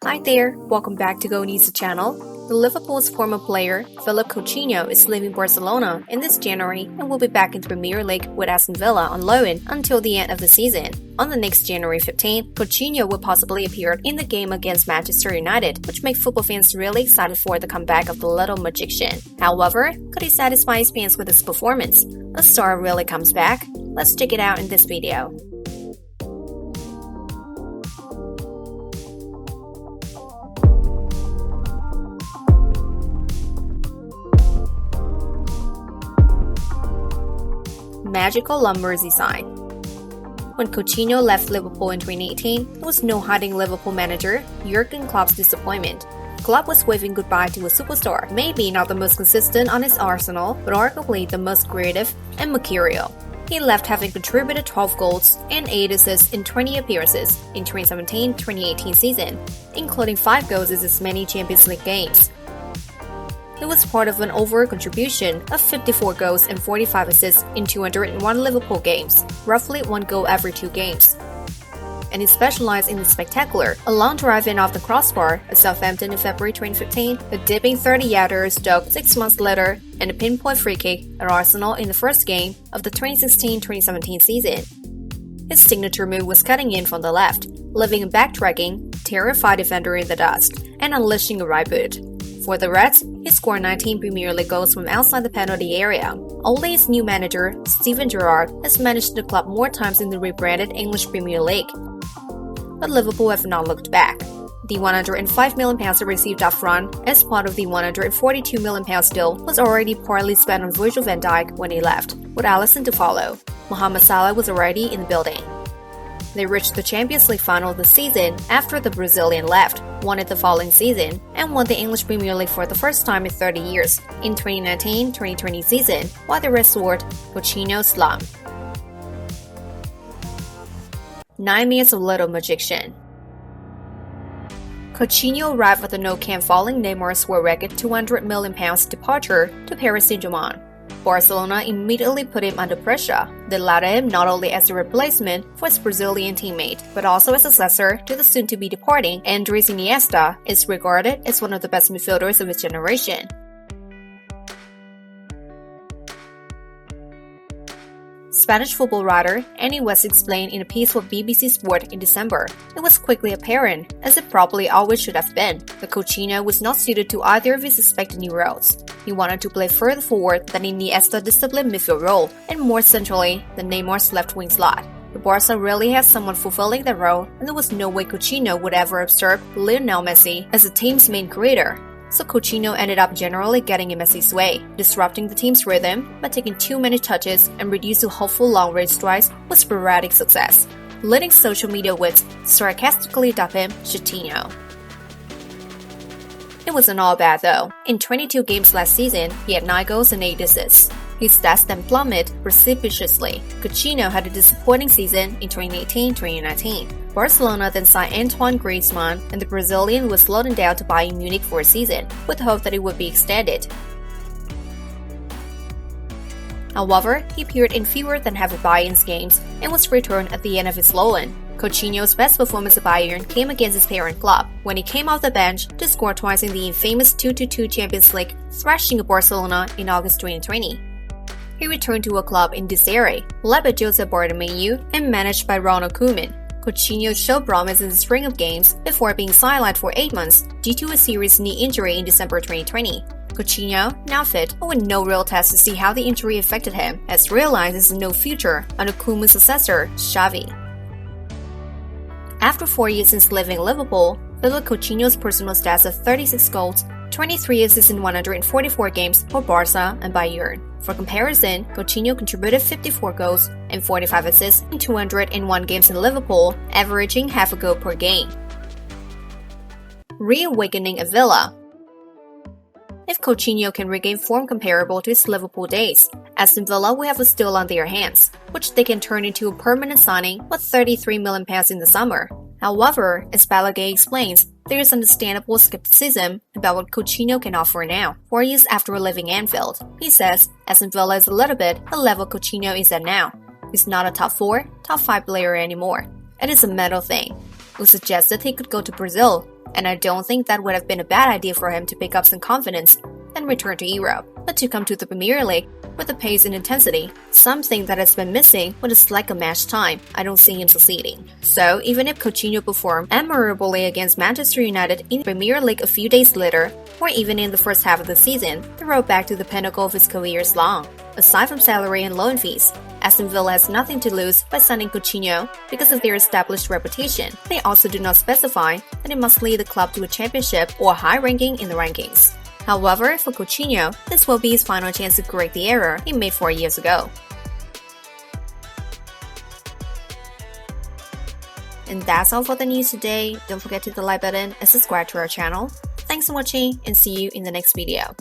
Hi there, welcome back to GoalNiza channel. The Liverpool's former player, Philippe Coutinho, is leaving Barcelona in this January and will be back in the Premier League with Aston Villa on loan until the end of the season. On the next January 15, Coutinho will possibly appear in the game against Manchester United, which makes football fans really excited for the comeback of the little magician. However, could he satisfy his fans with his performance? A star really comes back? Let's check it out in this video. Magical on Merseyside. When Coutinho left Liverpool in 2018, there was no hiding Liverpool manager Jurgen Klopp's disappointment. Klopp was waving goodbye to a superstar, maybe not the most consistent on his arsenal, but arguably the most creative and mercurial. He left having contributed 12 goals and 8 assists in 20 appearances in 2017-2018 season, including 5 goals in as many Champions League games. It was part of an overall contribution of 54 goals and 45 assists in 201 Liverpool games, roughly 1 goal every 2 games. And he specialized in the spectacular, a long drive in off the crossbar at Southampton in February 2015, a dipping 30-yarder at Stoke 6 months later, and a pinpoint free kick at Arsenal in the first game of the 2016-2017 season. His signature move was cutting in from the left, leaving a backtracking, terrified defender in the dust, and unleashing a right boot. For the Reds, he scored 19 Premier League goals from outside the penalty area. Only his new manager, Steven Gerrard, has managed the club more times in the rebranded English Premier League. But Liverpool have not looked back. The £105 million he received up front as part of the £142 million deal was already partly spent on Virgil van Dijk when he left, with Alisson to follow. Mohamed Salah was already in the building. They reached the Champions League final this season after the Brazilian left, won it the following season, and won the English Premier League for the first time in 30 years in 2019-2020 season, while the rest soared, Coutinho slumped. 9 minutes of little magician. Coutinho arrived at the Nou Camp following Neymar's world record £200 million departure to Paris Saint-Germain. Barcelona immediately put him under pressure. They lauded him not only as a replacement for his Brazilian teammate, but also as a successor to the soon-to-be departing Andres Iniesta, is regarded as one of the best midfielders of his generation. Spanish football writer Annie West explained in a piece for BBC Sport in December, it was quickly apparent, as it probably always should have been, that Coutinho was not suited to either of his expected new roles. He wanted to play further forward than Iniesta's disciplined midfield role, and more centrally than Neymar's left-wing slot. The Barca really had someone fulfilling that role, and there was no way Coutinho would ever usurp Lionel Messi as the team's main creator. So Coutinho ended up generally getting in Messi's way, disrupting the team's rhythm by taking too many touches and reduced to hopeful long-range strikes with sporadic success. Leading social media wits sarcastically dub him Coutinho. It wasn't all bad though. In 22 games last season, he had 9 goals and 8 assists. His stats then plummeted precipitously. Coutinho had a disappointing season in 2018-2019. Barcelona then signed Antoine Griezmann, and the Brazilian was loaded down to Bayern Munich for a season, with hope that it would be extended. However, he appeared in fewer than half of Bayern's games and was returned at the end of his loan. Coutinho's best performance at Bayern came against his parent club, when he came off the bench to score twice in the infamous 2-2 Champions League, thrashing Barcelona in August 2020. He returned to a club in disarray, led by Jose Bartomeu and managed by Ronald Koeman. Coutinho showed promise in a string of games before being sidelined for 8 months due to a serious knee injury in December 2020. Coutinho, now fit, but with no real test to see how the injury affected him, has realized there's no future under Koeman's successor, Xavi. After 4 years since leaving Liverpool, Philippe Coutinho's personal stats of 36 goals, 23 assists in 144 games for Barca and Bayern. For comparison, Coutinho contributed 54 goals and 45 assists in 201 games in Liverpool, averaging half a goal per game. Reawakening at Villa. If Coutinho can regain form comparable to his Liverpool days, Aston Villa will have a steal on their hands, which they can turn into a permanent signing with £33 million in the summer. However, as Balaguer explains, there is understandable skepticism about what Coutinho can offer now, 4 years after leaving Anfield. He says Aston Villa is a little bit the level Coutinho is at now. He's not a top 4, top 5 player anymore. It is a mental thing. It was suggested he could go to Brazil, and I don't think that would have been a bad idea for him to pick up some confidence and return to Europe, but to come to the Premier League with the pace and intensity, something that has been missing with his lack of match time, I don't see him succeeding. So even if Coutinho performed admirably against Manchester United in the Premier League a few days later, or even in the first half of the season, the road back to the pinnacle of his career is long. Aside from salary and loan fees, Aston Villa has nothing to lose by signing Coutinho because of their established reputation. They also do not specify that he must lead the club to a championship or high ranking in the rankings. However, for Coutinho, this will be his final chance to correct the error he made 4 years ago. And that's all for the news today. Don't forget to hit the like button and subscribe to our channel. Thanks for watching and see you in the next video.